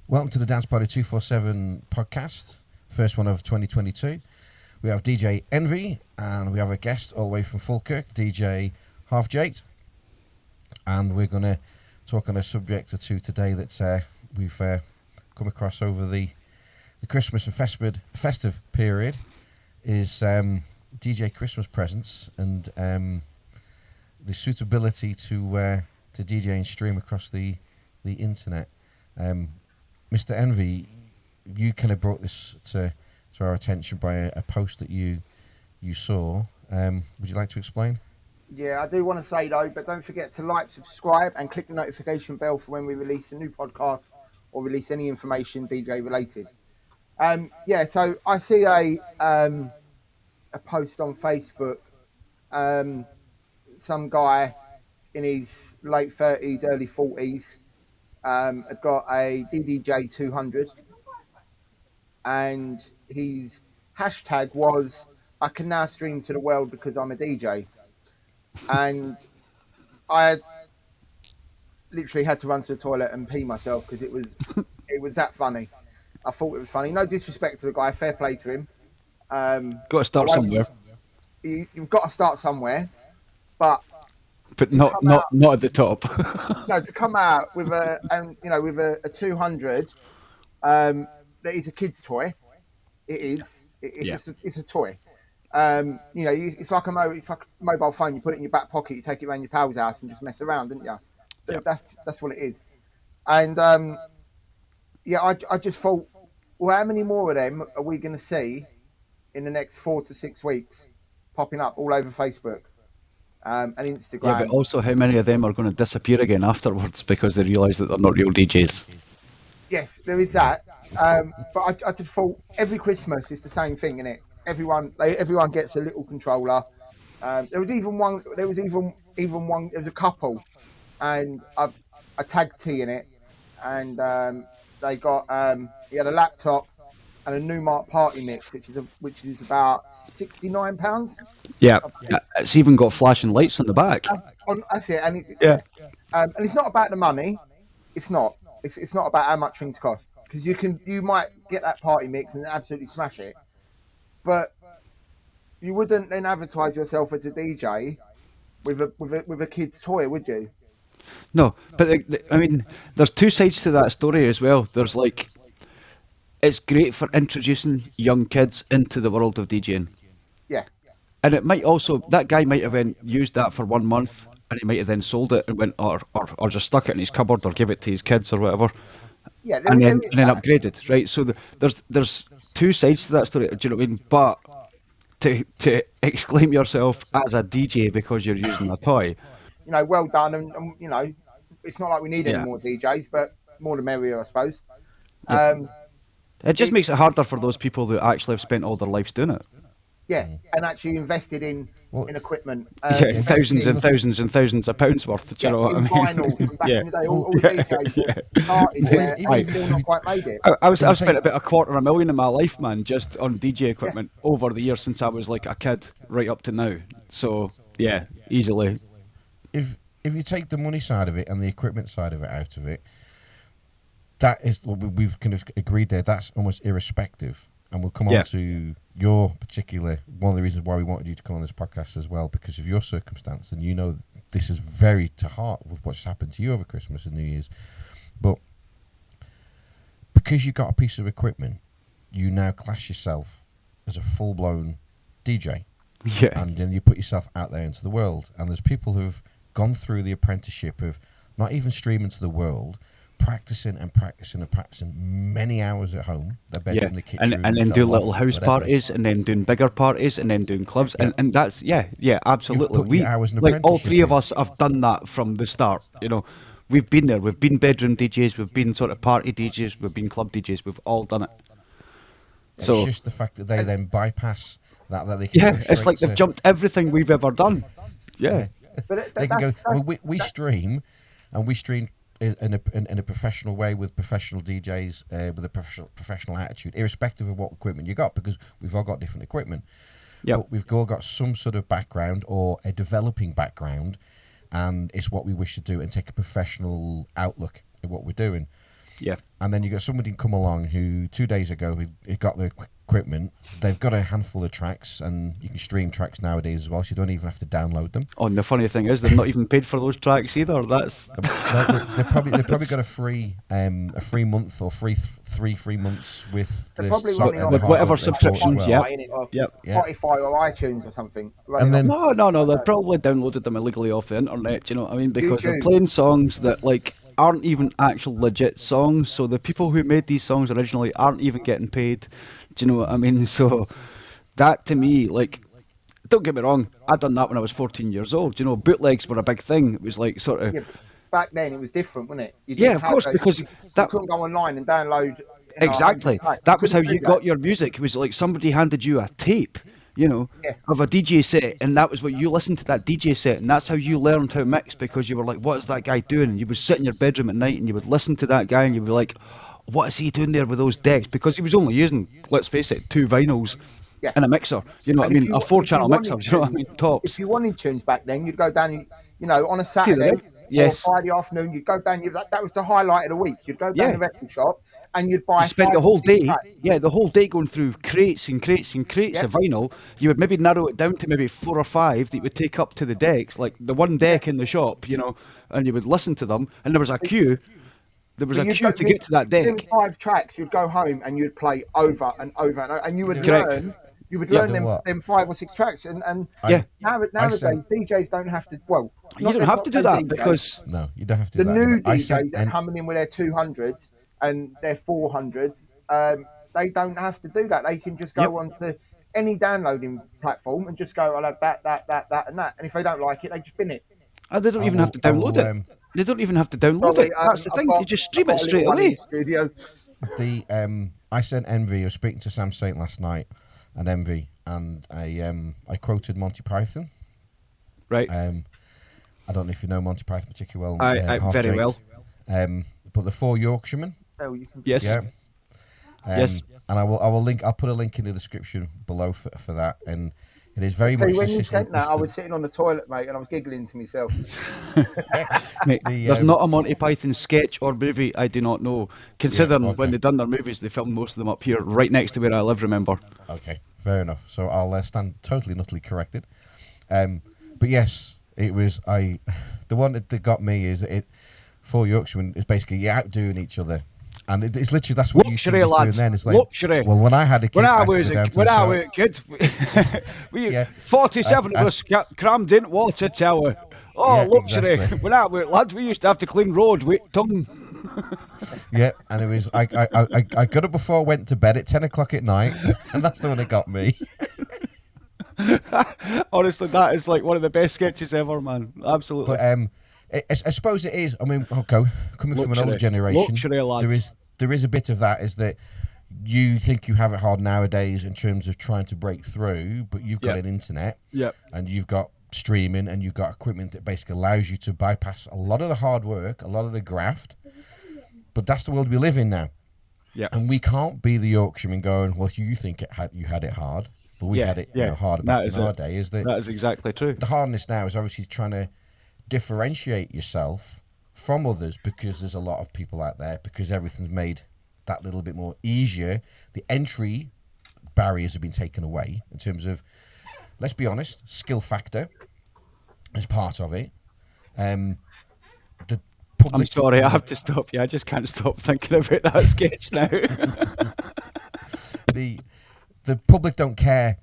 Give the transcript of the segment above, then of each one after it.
Welcome to the Dance Party 247 podcast, first one of 2022. We have DJ Envy and we have a guest all the way from Falkirk, DJ Half Jate. And we're going to talk on a subject or two today that we've come across over the Christmas and festive period is DJ Christmas presents and the suitability to DJ and stream across the internet. Mr. Envy, you kind of brought this to our attention by a post that you saw. Would you like to explain? Yeah, I do want to say though, but don't forget to like, subscribe, and click the notification bell for when we release a new podcast or release any information DJ related. So I see a post on Facebook. Some guy in his late 30s, early 40s. Had got a DDJ 200 and his hashtag was "I can now stream to the world because I'm a DJ," and I literally had to run to the toilet and pee myself because it was that funny. I thought it was funny. No disrespect to the guy, fair play to him. Got to start somewhere. You've got to start somewhere, but not at the top. No, to come out with a 200 that is a kid's toy. It is. It's a toy. It's like a mobile phone. You put it in your back pocket. You take it around your pal's house and just mess around, don't you? Yep. That's what it is. And I just thought, well, how many more of them are we going to see in the next 4 to 6 weeks popping up all over Facebook? And Instagram. Yeah, but also how many of them are going to disappear again afterwards because they realise that they're not real DJs? Yes, there is that. But I just thought every Christmas is the same thing, innit? Everyone gets a little controller. There was even one. There was a couple, and I tagged T in it, and they got he had a laptop and a Numark Party Mix, which is about £69. Yeah, it's even got flashing lights on the back. That's it, and it's not about the money. It's not. It's not about how much things cost, because you might get that Party Mix and absolutely smash it, but you wouldn't then advertise yourself as a DJ with a kid's toy, would you? No, but I mean, there's two sides to that story as well. There's like, it's great for introducing young kids into the world of DJing. Yeah. And it might also, that guy might have used that for 1 month and he might have then sold it and went or just stuck it in his cupboard or give it to his kids or whatever. Yeah. And then upgraded, right? So there's two sides to that story, do you know what I mean? But to exclaim yourself as a DJ because you're using a toy. Well done. And it's not like we need any more DJs, but more the merrier, I suppose. Yeah. It just makes it harder for those people that actually have spent all their lives doing it. Yeah, and actually invested in equipment. Thousands and thousands and thousands of pounds worth. Do you know what I mean? Vinyl from back in the day, all DJs started there, and still not quite made it. I've spent about $250,000 in my life, man, just on DJ equipment over the years since I was like a kid, right up to now. So yeah, easily. If you take the money side of it and the equipment side of it out of it, that is what we've kind of agreed there. That's almost irrespective. And we'll come on to your particular, one of the reasons why we wanted you to come on this podcast as well, because of your circumstance. And this is very to heart with what's happened to you over Christmas and New Year's. But because you got a piece of equipment, you now class yourself as a full-blown DJ. Yeah. And then you put yourself out there into the world. And there's people who've gone through the apprenticeship of not even streaming to the world, practicing many hours at home, their bedroom, the kitchen, and then do little house parties, and then doing bigger parties, and then doing clubs, and that's absolutely. We like all three of us have done that from the start. We've been there. We've been bedroom DJs. We've been sort of party DJs. We've been club DJs. We've all done it. So it's just the fact that they then bypass that they can it's like they've jumped everything we've ever done. Yeah, but they can go. We stream, and we stream in a professional way with professional DJs with a professional attitude, irrespective of what equipment you got, because we've all got different equipment. Yeah, we've all got some sort of background or a developing background, and it's what we wish to do and take a professional outlook at what we're doing. Yeah. And then you got somebody come along who 2 days ago who got the equipment. They've got a handful of tracks, and you can stream tracks nowadays as well, so you don't even have to download them. Oh, and the funny thing is, they're not even paid for those tracks either. That's they've probably got a free month or three free months with whatever subscriptions. Yep. Spotify or iTunes or something. And then no, they probably downloaded them illegally off the internet. Do you know what I mean? Because they're playing songs that aren't even actual legit songs. So the people who made these songs originally aren't even getting paid. Do you know what I mean? So that to me, don't get me wrong, I'd done that when I was 14 years old. You know, bootlegs were a big thing. It was sort of... Yeah, back then it was different, wasn't it? Yeah, of course, because you couldn't go online and download... Exactly. That was how you got your music. It was like somebody handed you a tape, of a DJ set, and that was what you listened to, that DJ set, and that's how you learned how to mix, because you were like, what is that guy doing? And you would sit in your bedroom at night and you would listen to that guy and you'd be like, what is he doing there with those decks? Because he was only using, let's face it, 2 vinyls and a mixer. You know what I mean? A 4-channel mixer. You know what I mean? Tops. If you wanted tunes back then, you'd go down, on a Saturday or Friday afternoon, you'd go down. That was the highlight of the week. You'd go down the record shop and you'd buy. You spent the whole day, the whole day going through crates and crates and crates of vinyl. You would maybe narrow it down to maybe 4 or 5 that you would take up to the decks, like the one deck in the shop, and you would listen to them, and there was a queue. There was a queue to get to that deck. 5 tracks, you'd go home and you'd play over and over and over, and you would learn. You would learn them 5 or 6 tracks, and nowadays DJs don't have to. Well, you don't have to do that, because you don't have to. The new DJs that are coming in with their 200s and their 400s, they don't have to do that. They can just go on to any downloading platform and just go, I'll have that, and that. And if they don't like it, they just bin it. They don't even have to download it. They don't even have to download it. That's the thing. You just stream it straight away. I sent Envy. I was speaking to Sam Saint last night, and Envy, and I quoted Monty Python. Right. I don't know if you know Monty Python particularly well. I very well. But the 4 Yorkshiremen. Yes. Yeah. Yes. And I will link. I'll put a link in the description below for that. And it is very much. When you sent that, I was sitting on the toilet, mate, and I was giggling to myself. Mate, there's not a Monty Python sketch or movie I do not know. Considering when they done their movies, they filmed most of them up here, right next to where I live. Remember? Okay, fair enough. So I'll stand totally and utterly corrected. But yes, it was the one that got me is 4 Yorkshiremen is basically you're outdoing each other. And it's literally that's what you should be doing then. It's like, luxury. Well, when I had a kid, when I was a kid, 47 of us crammed into Watertower. Oh, yeah, luxury. Exactly. When I was lads, we used to have to clean road with tongue. Yeah, and it was I got up before I went to bed at 10 o'clock at night, and that's the one that got me. Honestly, that is like one of the best sketches ever, man. Absolutely. But, I suppose it is. I mean, coming from an older generation, there is a bit of that. Is that you think you have it hard nowadays in terms of trying to break through, but you've got an internet, and you've got streaming, and you've got equipment that basically allows you to bypass a lot of the hard work, a lot of the graft. But that's the world we live in now. Yeah, and we can't be the Yorkshireman going, well, you think you had it hard, but we had it hard back in our day. That is exactly true. The hardness now is obviously trying to differentiate yourself from others, because there's a lot of people out there, because everything's made that little bit more easier. The entry barriers have been taken away in terms of, let's be honest, skill factor is part of it. I'm sorry, I have to stop you. I just can't stop thinking about that sketch now. The public don't care,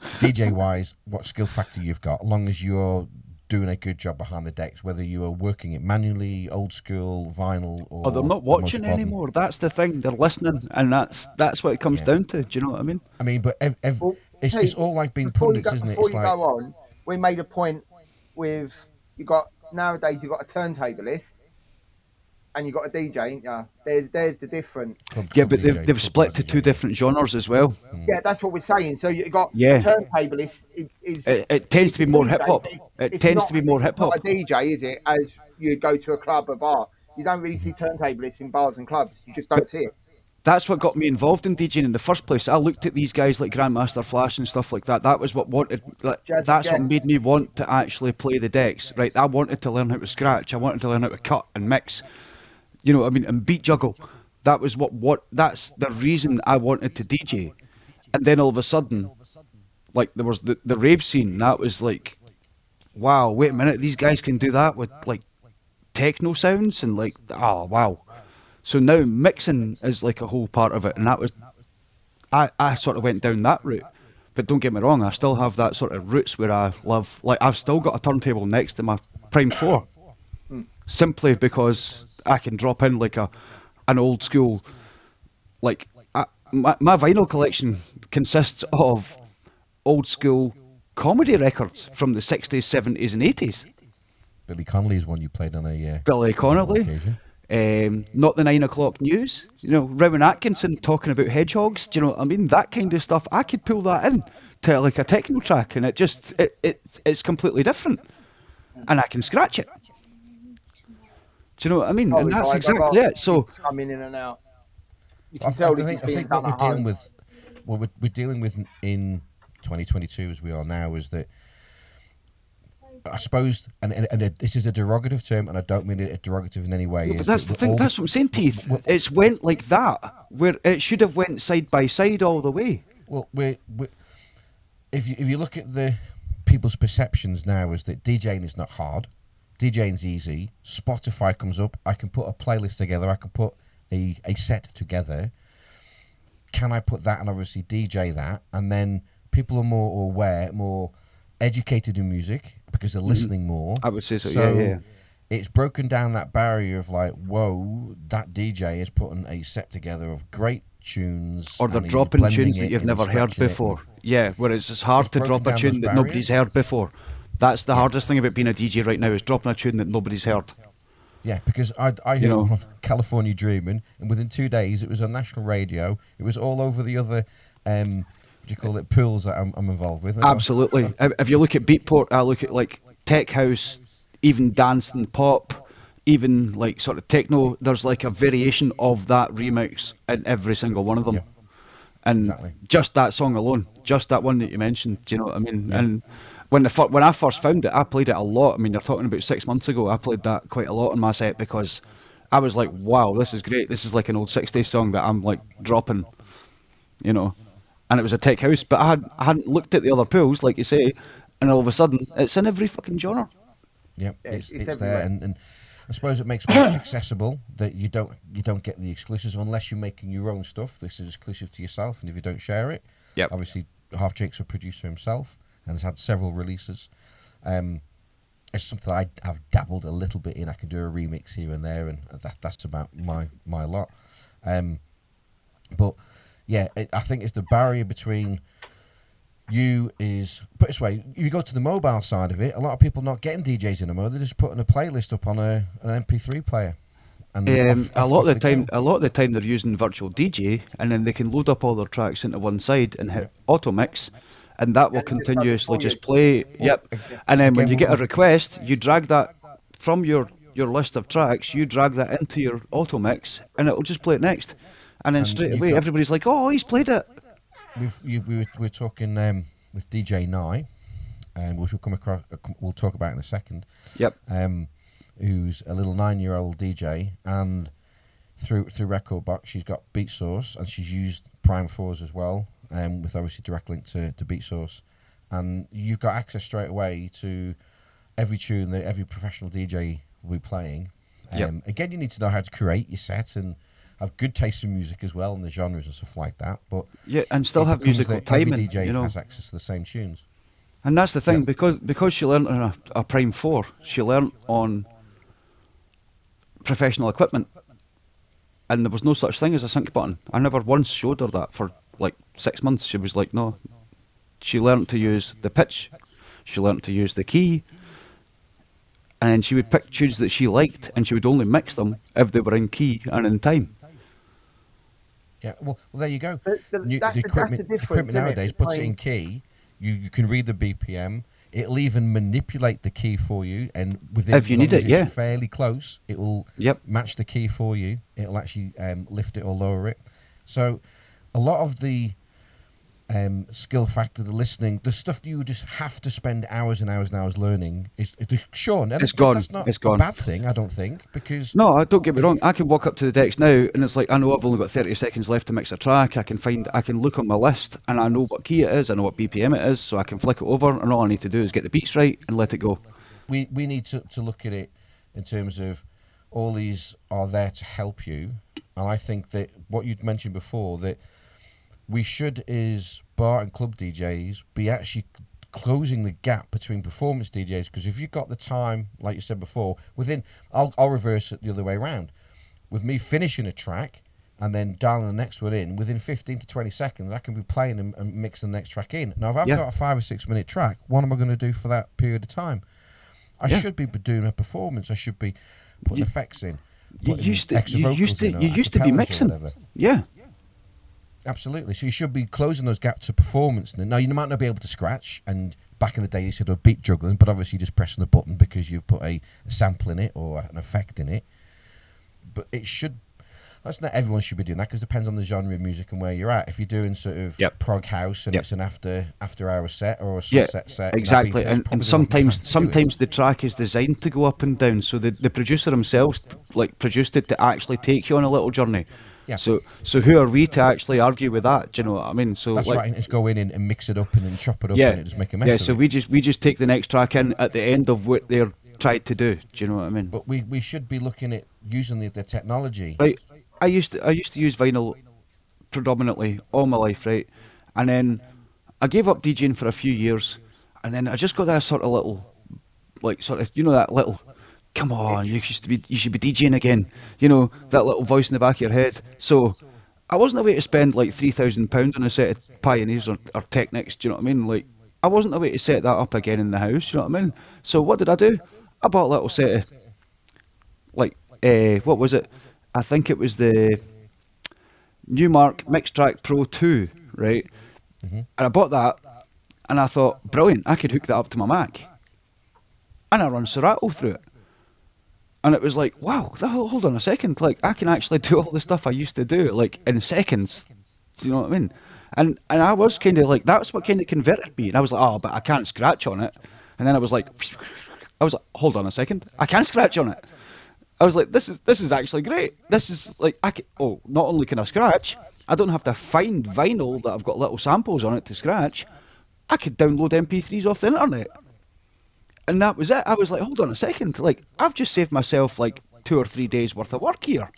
DJ wise, what skill factor you've got, as long as you're doing a good job behind the decks, whether you are working it manually, old school, vinyl, or they're not watching anymore. That's the thing. They're listening, and that's what it comes down to. Do you know what I mean? I mean, but it's all like being pundits, isn't it? Before you go on, we made a point with nowadays you've got a turntablist and you've got a DJ, ain't you? There's the difference. Yeah, but they've split to 2 different genres as well. Yeah, that's what we're saying. So you've got turntablist is it tends to be more hip hop. It tends to be more hip hop. Not a DJ, is it? As you go to a club or bar, you don't really see turntablists in bars and clubs. You just don't see it. That's what got me involved in DJing in the first place. I looked at these guys like Grandmaster Flash and stuff like that. That was what what made me want to actually play the decks. Right, I wanted to learn how to scratch. I wanted to learn how to cut and mix. You know what I mean? And beat juggle. That was that's the reason I wanted to DJ. And then all of a sudden, like there was the rave scene. That was like, wow, wait a minute, these guys can do that with like techno sounds and like, oh wow. So now mixing is like a whole part of it, and that was, I sort of went down that route. But don't get me wrong, I still have that sort of roots where I love, like I've still got a turntable next to my Prime 4, simply because I can drop in like an old school, like my vinyl collection consists of old school comedy records from the 60s, 70s and 80s. Billy Connolly's one you played on a... Billy Connolly. Not the 9 o'clock news. You know, Rowan Atkinson talking about hedgehogs. Do you know what I mean? That kind of stuff. I could pull that in to like a techno track, and it's completely different. And I can scratch it. Do you know what I mean? And that's exactly it. So coming in and out. You can tell this is being done at home. What we're dealing with in 2022, as we are now, is that I suppose, and this is a derogative term, and I don't mean it derogative in any way. No, but that's the thing. That's what I'm saying, Teeth. It's went like that, where it should have went side by side all the way. Well, if you look at the people's perceptions now, is that DJing is not hard, DJing's easy. Spotify comes up, I can put a playlist together, I can put a set together. Can I put that and obviously DJ that, and then people are more aware, more educated in music because they're listening more. I would say so. Yeah. It's broken down that barrier of like, whoa, that DJ is putting a set together of great tunes, or they're dropping tunes that you've never heard before. Yeah, whereas it's hard to drop a tune that nobody's heard before. That's the hardest thing about being a DJ right now, is dropping a tune that nobody's heard. Yeah, because I heard on California Dreaming, and within 2 days it was on national radio. It was all over the other, what do you call it, pools that I'm involved with. Absolutely. If you look at Beatport, I look at like tech house, even dance and pop, even like sort of techno. There's like a variation of that remix in every single one of them. Yeah. And just that song alone, just that one that you mentioned, do you know what I mean? Yeah. And when I first found it, I played it a lot. I mean, you're talking about 6 months ago. I played that quite a lot on my set because I was like, wow, this is great. This is like an old 60s song that I'm like dropping, you know. And it was a tech house, but I hadn't looked at the other pools, like you say, and all of a sudden, it's in every fucking genre. Yep, it's there, and I suppose it makes it more accessible that you don't get the exclusives unless you're making your own stuff. This is exclusive to yourself, and if you don't share it, obviously Half Jake's a producer himself and has had several releases. It's something I've dabbled a little bit in. I can do a remix here and there, and that's about my lot. But yeah, I think it's the barrier between you is, put this way, you go to the mobile side of it, a lot of people not getting DJs anymore, they're just putting a playlist up on an MP3 player. And a lot of the time they're using virtual DJ, and then they can load up all their tracks into one side and hit auto mix, and that will continuously just play. Yep. And then when you get a request, you drag that from your list of tracks, you drag that into your auto mix, and it will just play it next. And then straight away, everybody's like, "Oh, he's played it." We're talking with DJ Nye, and we'll come across. We'll talk about it in a second. Yep. Who's a little 9-year-old DJ, and through Rekordbox, she's got Beatsource, and she's used Prime 4s as well, with obviously direct link to Beatsource, and you've got access straight away to every tune that every professional DJ will be playing. Again, you need to know how to create your set and have good taste in music as well, and the genres and stuff like that. But and still have musical timing. Every DJ has access to the same tunes. And that's the thing, because she learned on a Prime 4, she learned on professional equipment, and there was no such thing as a sync button. I never once showed her that for like 6 months. She was like, no. She learned to use the pitch, she learned to use the key, and she would pick tunes that she liked, and she would only mix them if they were in key and in time. Yeah, well there you go. That's the equipment nowadays puts it in key. You can read the BPM. It'll even manipulate the key for you, and within, if you need it, fairly close, it will match the key for you. It'll actually lift it or lower it. So, a lot of the skill factor, the listening, the stuff that you just have to spend hours and hours and hours learning is Sean. It's gone. That's not it's gone. a bad thing, I don't think, because no, don't get me wrong. I can walk up to the decks now, and it's like I know I've only got 30 seconds left to mix a track. I can look on my list, and I know what key it is. I know what BPM it is, so I can flick it over, and all I need to do is get the beats right and let it go. We need to look at it in terms of all these are there to help you, and I think that what you'd mentioned before, that we should, as bar and club DJs, be actually closing the gap between performance DJs, because if you've got the time, like you said before, I'll reverse it the other way around. With me finishing a track and then dialing the next one in, within 15 to 20 seconds, I can be playing and mixing the next track in. Now, if I've got a 5 or 6 minute track, what am I going to do for that period of time? I should be doing a performance. I should be putting effects in. You used to be mixing. Yeah. Absolutely. So you should be closing those gaps to performance. Now, you might not be able to scratch, and back in the day you said beat juggling, but obviously you're just pressing a button because you've put a sample in it or an effect in it. But it should... That's not everyone should be doing that, because it depends on the genre of music and where you're at. If you're doing sort of prog house and it's an after hour set or a sunset set... Exactly. And sometimes the track is designed to go up and down, so the producer himself produced it to actually take you on a little journey. Yeah. So who are we to actually argue with that? Do you know what I mean? So that's right. Just go in and mix it up and then chop it up and just make a mess. Yeah. So we just take the next track in at the end of what they're tried to do. Do you know what I mean? But we should be looking at using the technology. Right. I used to use vinyl predominantly all my life, right? And then I gave up DJing for a few years, and then I just got that sort of little, that little, come on, you should be DJing again, that little voice in the back of your head. So I wasn't away to spend like £3,000 on a set of Pioneers or Technics. Do you know what I mean? Like, I wasn't away to set that up again in the house. Do you know what I mean? So what did I do? I bought a little set of what was it? I think it was the Newmark Mixtrack Pro 2, right? Mm-hmm. And I bought that, and I thought, brilliant, I could hook that up to my Mac. And I run Serato through it. And it was like, wow, hold on a second, I can actually do all the stuff I used to do, in seconds. Do you know what I mean? And I was kind of that's what kind of converted me. And I was like, oh, but I can't scratch on it. And then I was like, hold on a second, I can scratch on it. I was like, this is actually great. This is not only can I scratch, I don't have to find vinyl that I've got little samples on it to scratch. I could download MP3s off the internet. And that was it. I was like, hold on a second, I've just saved myself 2 or 3 days worth of work here.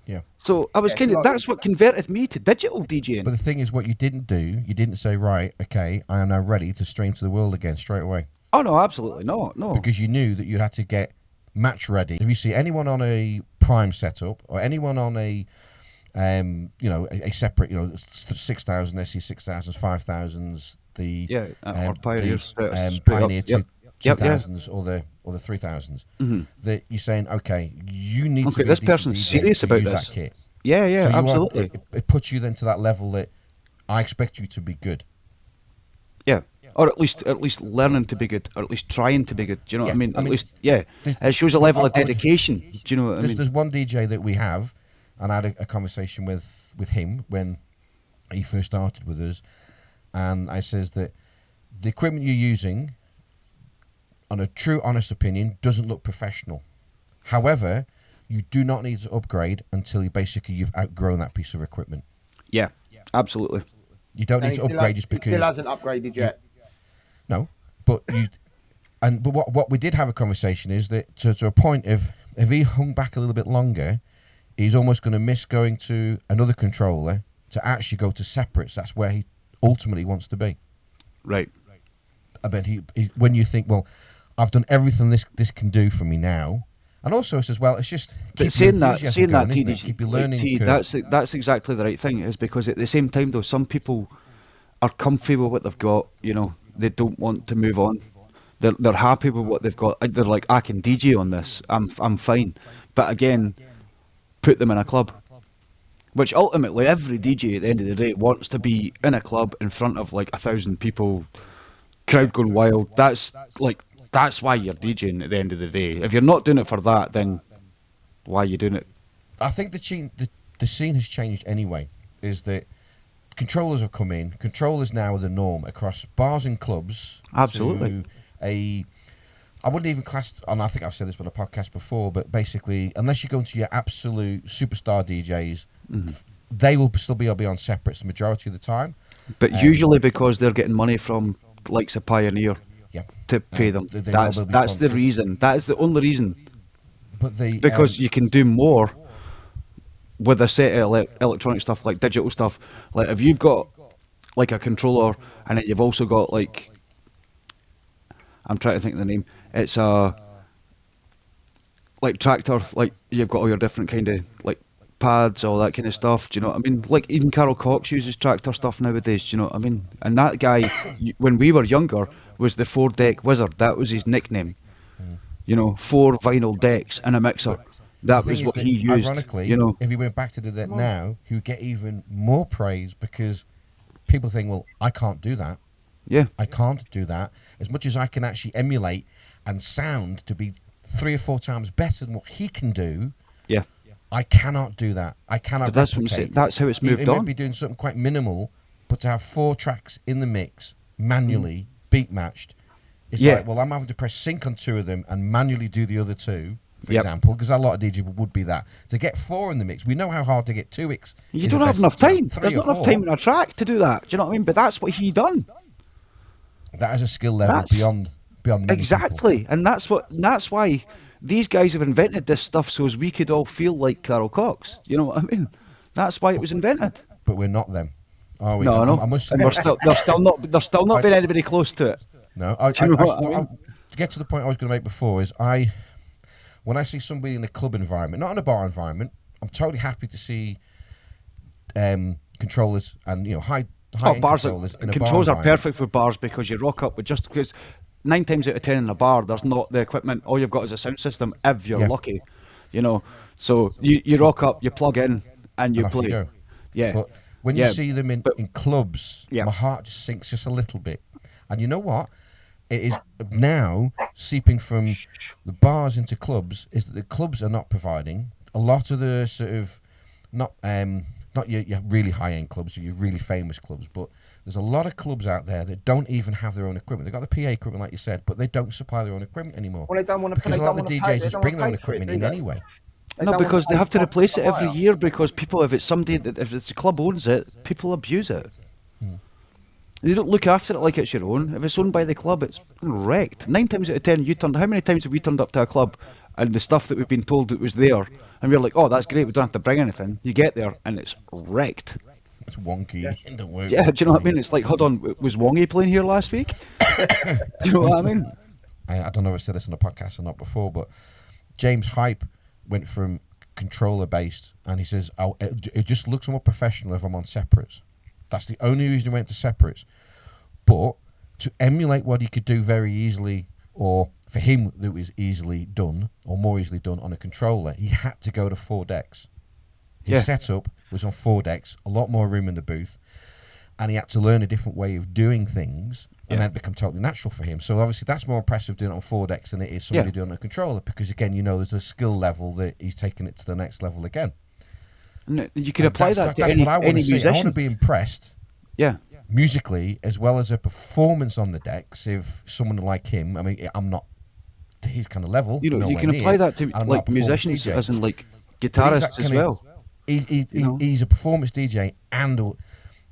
Yeah. So I was that's what converted me to digital DJing. But the thing is, what you didn't do, you didn't say, right, okay, I am now ready to stream to the world again straight away. Oh no, absolutely not. No. Because you knew that you'd had to get match ready. If you see anyone on a prime setup or anyone on a separate 6,000 SC6000s, 5,000s, or Pioneers, Pioneer 2,000s or the 3,000s, that you're saying, okay, you need to be this person's serious about this. That kit. Yeah, so absolutely. It puts you then to that level that I expect you to be good. Yeah. Or at least learning to be good, or at least trying to be good. Do you know what I mean? At least, it shows a level of dedication. Do you know what I mean? There's one DJ that we have, and I had a conversation with him when he first started with us, and I says that the equipment you're using, on a true, honest opinion, doesn't look professional. However, you do not need to upgrade until you've outgrown that piece of equipment. Yeah, absolutely. You don't need to upgrade just because... He still hasn't upgraded yet. No, but what we did have a conversation is that to a point, if he hung back a little bit longer, he's almost going to miss going to another controller to actually go to separates. That's where he ultimately wants to be. Right. I bet when you think, well, I've done everything this can do for me now, and also it says, well, it's just saying that keep you learning. That's exactly the right thing. Is because at the same time though, some people are comfy with what they've got. They don't want to move on. They're happy with what they've got. They're like, I can DJ on this. I'm fine. But again, put them in a club, which ultimately every DJ at the end of the day wants to be in a club in front of 1,000 people, crowd going wild. That's why you're DJing at the end of the day. If you're not doing it for that, then why are you doing it? I think the scene has changed anyway. Is that controllers have come in. Controllers now are the norm across bars and clubs. Absolutely. I wouldn't even class, and I think I've said this on a podcast before, but basically, unless you go into your absolute superstar DJs, they will still be on separates the majority of the time. But usually because they're getting money from likes of Pioneer to pay them. That's the reason. That is the only reason. But because you can do more with a set of electronic stuff, like digital stuff. Like if you've got like a controller and then you've also got like, I'm trying to think of the name. It's a like Tractor, like you've got all your different kind of like pads, all that kind of stuff. Do you know what I mean? Like even Carol Cox uses Tractor stuff nowadays. Do you know what I mean? And that guy, when we were younger, was the 4-deck wizard. That was his nickname. You know, 4 vinyl decks and a mixer. That was what he used. Ironically, you know, if he went back to do that now, he would get even more praise because people think, well, I can't do that. Yeah, I can't do that. As much as I can actually emulate and sound to be 3 or 4 times better than what he can do. Yeah, I cannot do that. I cannot. But that's what I'm saying. That's how it's moved on. He might be doing something quite minimal, but to have 4 tracks in the mix manually, beat matched, it's like, well, I'm having to press sync on 2 of them and manually do the other 2, for example, because a lot of DJs would be that. To get 4 in the mix, we know how hard to get 2 mix. You don't have enough time. There's not enough time in a track to do that. Do you know what I mean? But that's what he done. That is a skill level beyond many exactly, people. And that's why these guys have invented this stuff so as we could all feel like Carol Cox. You know what I mean? That's why it was invented. But we're not them, are we? No, I must say, and they're still not being anybody close to it. No, to get to the point I was going to make before is when I see somebody in a club environment, not in a bar environment, I'm totally happy to see controllers and high bars controllers. Controls are perfect for bars because you rock up with just because 9 times out of 10 in a bar there's not the equipment. All you've got is a sound system if you're lucky, So you rock up, you plug in, and you play. You yeah, but when you see them in clubs, my heart just sinks just a little bit. And you know what? It is now seeping from the bars into clubs. Is that the clubs are not providing a lot of the sort of not your really high-end clubs or your really famous clubs, but there's a lot of clubs out there that don't even have their own equipment. They've got the PA equipment, like you said, but they don't supply their own equipment anymore. Well, they don't want to because a lot of the DJs just bring their own equipment in anyway. No, because they have to replace it every year because people, if it's a club owns it, people abuse it. They don't look after it like it's your own. If it's owned by the club, it's wrecked. 9 times out of 10, how many times have we turned up to a club and the stuff that we've been told that was there, and we're like, oh, that's great, we don't have to bring anything. You get there and it's wrecked. It's wonky. It don't work. Yeah, do you know what I mean? It's like, hold on, was Wongy playing here last week? Do you know what I mean? I don't know if I said this on the podcast or not before, but James Hype went from controller based, and he says, it just looks more professional if I'm on separates. That's the only reason he went to separates. But to emulate what he could do very easily, or for him that was easily done, or more easily done on a controller, he had to go to 4 decks. His setup was on 4 decks, a lot more room in the booth, and he had to learn a different way of doing things, and that become totally natural for him. So obviously that's more impressive doing it on 4 decks than it is somebody doing it on a controller, because again, there's a skill level that he's taking it to the next level again. No, you can apply that to any musician. I want to be impressed. Yeah. Musically, as well as a performance on the decks. If someone like him, I mean, I'm not to his kind of level. You can apply that to like musicians, as in like guitarists as well. He's a performance DJ, and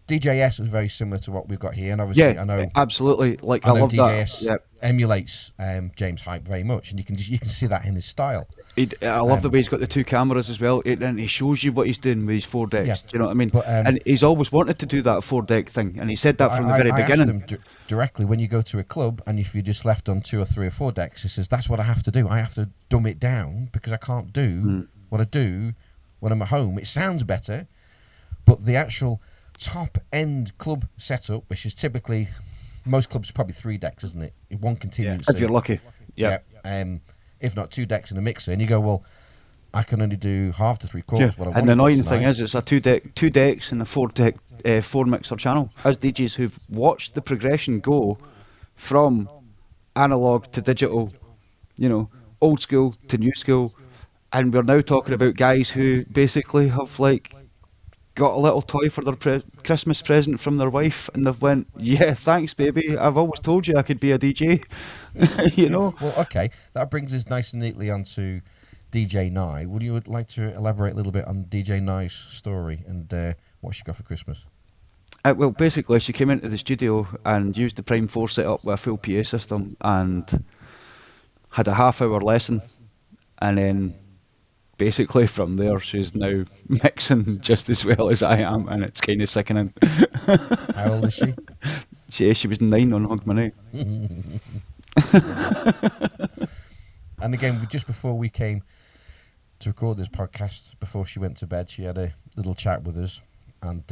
DJS is very similar to what we've got here, and obviously I know absolutely. Like I love DJS that. Emulates James Hype very much, and you can see that in his style. I love the way he's got the 2 cameras as well, and he shows you what he's doing with his 4 decks. Yeah. Do you know what I mean? But, and he's always wanted to do that 4-deck thing, and he said that from the very beginning. I asked him directly, when you go to a club and if you're just left on 2 or 3 or 4 decks, he says that's what I have to do. I have to dumb it down because I can't do what I do when I'm at home. It sounds better, but the actual top end club setup, which is typically most clubs probably 3 decks, isn't it? 1 continuous. If you're lucky. Yeah. If not 2 decks in a mixer, and you go, well, I can only do half to 3/4 what I want. And the annoying thing is, it's a 2 decks and a 4-deck 4 mixer channel. As DJs who've watched the progression go from analog to digital, old school to new school, and we're now talking about guys who basically have like got a little toy for their Christmas present from their wife, and they've went, yeah, thanks, baby. I've always told you I could be a DJ. You know. Well, okay, that brings us nice and neatly onto DJ Nye. Would you like to elaborate a little bit on DJ Nye's story and what she got for Christmas? Well, basically, she came into the studio and used the Prime 4 setup with a full PA system and had a half-hour lesson, and then basically from there she's now mixing just as well as I am, and it's kind of sickening. How old is she? She was 9 on Hogmanay. And again, just before we came to record this podcast, before she went to bed, she had a little chat with us, and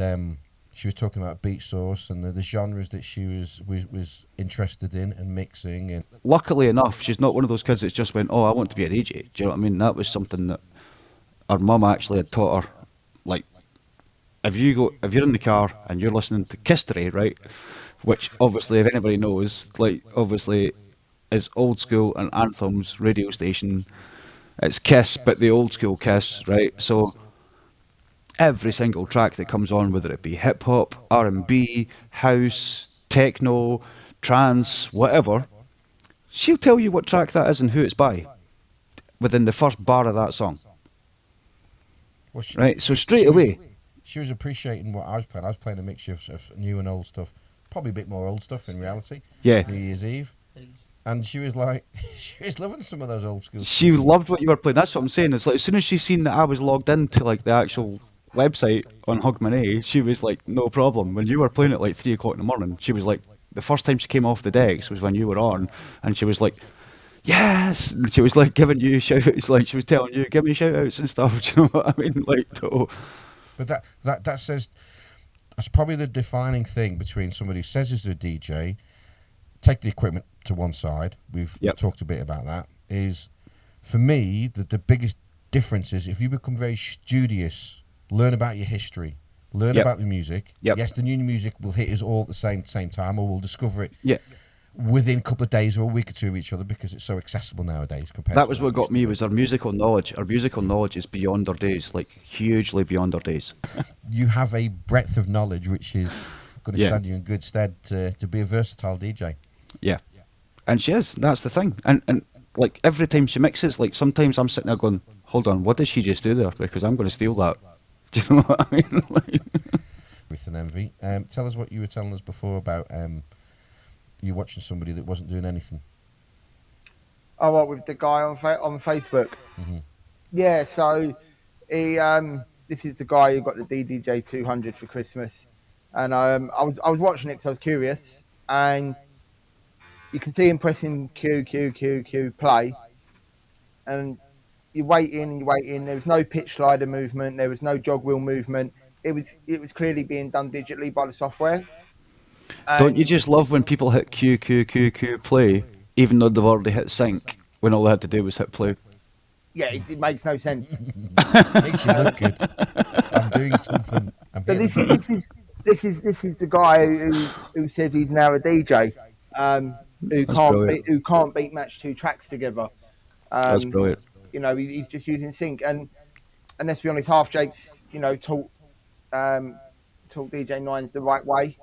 she was talking about beat sauce and the genres that she was interested in and mixing. And luckily enough, she's not one of those kids that just went, oh, I want to be a DJ. Do you know what I mean? That was something that her mum actually had taught her. Like, if you're in the car and you're listening to Kistery, right, which obviously, if anybody knows, like, obviously is old school and Anthem's radio station. It's Kiss, but the old school Kiss, right? So every single track that comes on, whether it be hip hop, R&B, house, techno, trance, whatever, she'll tell you what track that is and who it's by within the first bar of that song. Well, right, so straight away. She was appreciating what I was playing. I was playing a mixture of new and old stuff, probably a bit more old stuff in reality. Yeah. New Year's Eve. And she was like, she was loving some of those old school. She loved what you were playing. That's what I'm saying. It's like as soon as she seen that I was logged into like the actual website on Hogmanay, she was like, no problem. When you were playing at like 3 o'clock in the morning, she was like, the first time she came off the decks was when you were on, and she was like, yes. And she was like giving you shout outs, like she was telling you, give me shout outs and stuff. Do you know what I mean? Like, But that says, that's probably the defining thing between somebody who says he's a DJ, take the equipment to one side, we've talked a bit about that, is for me the biggest difference is if you become very studious, learn about your history, learn about the music. Yes, the new music will hit us all at the same time, or we'll discover it within a couple of days or a week or two of each other because it's so accessible nowadays. That was what got me, was our musical knowledge. Our musical knowledge is beyond our days, like hugely beyond our days. You have a breadth of knowledge which is going to stand you in good stead to be a versatile DJ. Yeah. And she is, that's the thing. And like every time she mixes, like sometimes I'm sitting there going, hold on, what did she just do there? Because I'm going to steal that. Do you know what I mean? With an envy. Tell us what you were telling us before about you watching somebody that wasn't doing anything. Oh, what, with the guy on Facebook? Mm-hmm. Yeah, so he this is the guy who got the DDJ 200 for Christmas, and I was watching it because I was curious, and you can see him pressing Q play, and you're waiting. There was no pitch slider movement. There was no jog wheel movement. It was clearly being done digitally by the software. Don't you just love when people hit Q play, even though they've already hit sync, when all they had to do was hit play? Yeah, it makes no sense. It makes you look good. I'm doing something. But this is the guy who says he's now a DJ. Who can't beat match 2 tracks together. That's brilliant. You know, he's just using sync, and let's be honest, Half Jake's taught DJ Nines the right way.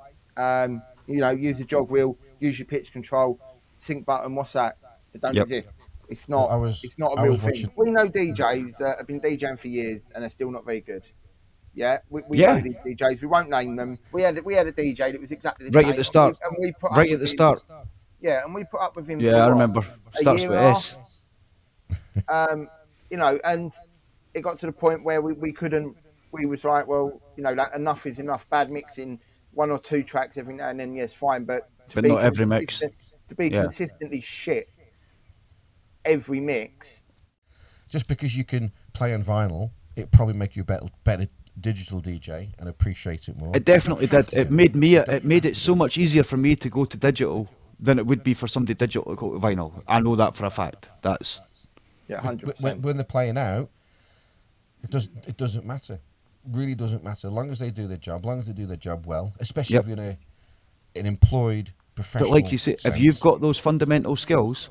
Use the jog wheel, use your pitch control, sync button. What's that? It don't exist. It's not. It's not a real thing. We know DJs that have been DJing for years and they're still not very good. Yeah, we know these DJs. We won't name them. We had a DJ that was exactly the same. Right at the start. Right at the start. Yeah, and we put up with him. Yeah, I remember. Starts with S. And it got to the point where we couldn't. We was like, well, that enough is enough. Bad mixing, 1 or 2 tracks every now and then, yes, fine, but not every mix. To be consistently shit every mix. Just because you can play on vinyl, it probably make you a better digital DJ and appreciate it more. It definitely did. It made it so much easier for me to go to digital than it would be for somebody digital to go to vinyl. I know that for a fact. That's 100%. When they're playing out, it doesn't matter. Really doesn't matter. As long as they do their job, well, especially if you're in an employed professional. But like you say, if you've got those fundamental skills,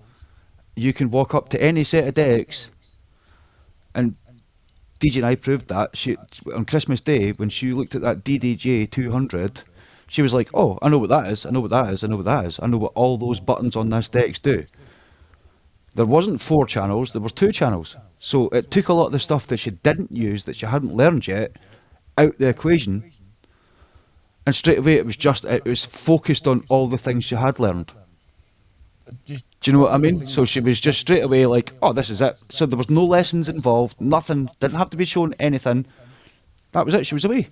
you can walk up to any set of decks and DJ and I proved that. She on Christmas Day when she looked at that DDJ 200, she was like, "Oh, I know what that is. I know what that is. I know what that is. I know what all those buttons on this decks do." There wasn't 4 channels. There were 2 channels. So it took a lot of the stuff that she didn't use, that she hadn't learned yet, out the equation. And straight away it was focused on all the things she had learned. Do you know what I mean? So she was just straight away like, oh, this is it. So there was no lessons involved, nothing, didn't have to be shown anything. That was it, she was away.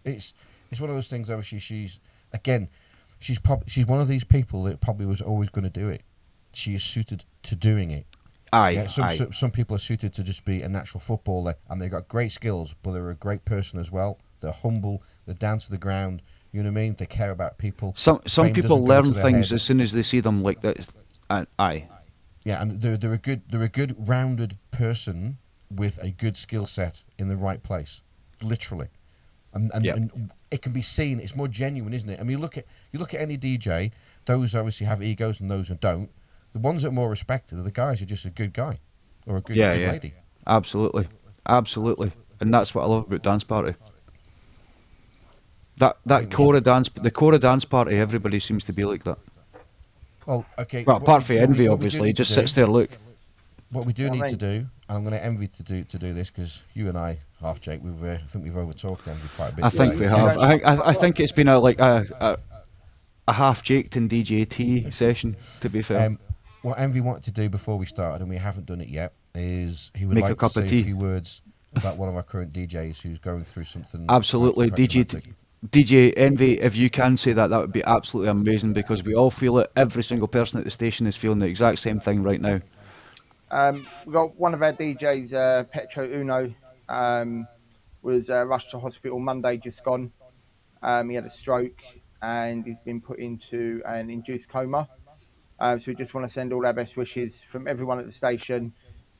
It's one of those things, obviously, she's one of these people that probably was always going to do it. She is suited to doing it. Aye. Some people are suited to just be a natural footballer, and they've got great skills, but they're a great person as well. They're humble, they're down to the ground, you know what I mean? They care about people. Some people learn things as soon as they see them like that. Aye. Yeah, and they're a good rounded person with a good skill set in the right place. Literally. And it can be seen, it's more genuine, isn't it? I mean, you look at any DJ, those obviously have egos and those who don't. The ones that are more respected are the guys who are just a good guy or a good lady. Absolutely. And that's what I love about Dance Party. That Cora dance party, everybody seems to be like that. Well, okay. Well, apart from Envy, obviously, he just sits there, look. What we do need to do, and I'm going to Envy to do this because you and I, Half Jake, I think we've overtalked Envy quite a bit. I think we have. I think it's been a half Jake and DJT session, to be fair. What Envy wanted to do before we started, and we haven't done it yet, is he would Make like a cup to of say tea. a few words about one of our current DJs who's going through something. Absolutely, DJ Envy, if you can say that would be absolutely amazing, because we all feel it. Every single person at the station is feeling the exact same thing right now. We've got one of our DJs, Petro Uno, was rushed to hospital Monday, just gone. He had a stroke and he's been put into an induced coma. So we just want to send all our best wishes from everyone at the station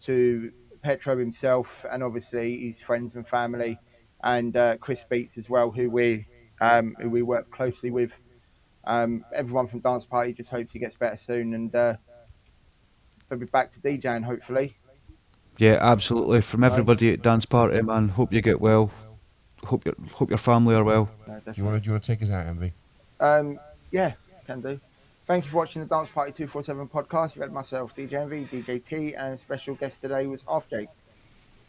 to Petro himself, and obviously his friends and family, and Chris Beats as well, who we work closely with. Everyone from Dance Party just hopes he gets better soon, and they'll be back to DJing hopefully. Yeah, absolutely. From everybody at Dance Party, man, hope you get well. Hope your family are well. Do you want to take us out, Envy? Yeah, can do. Thank you for watching the Dance Party 247 podcast. You had myself, DJ Envy, DJ T, and special guest today was Half Jake.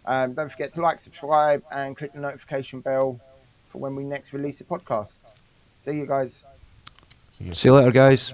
Don't forget to like, subscribe, and click the notification bell for when we next release a podcast. See you guys. See you later, guys.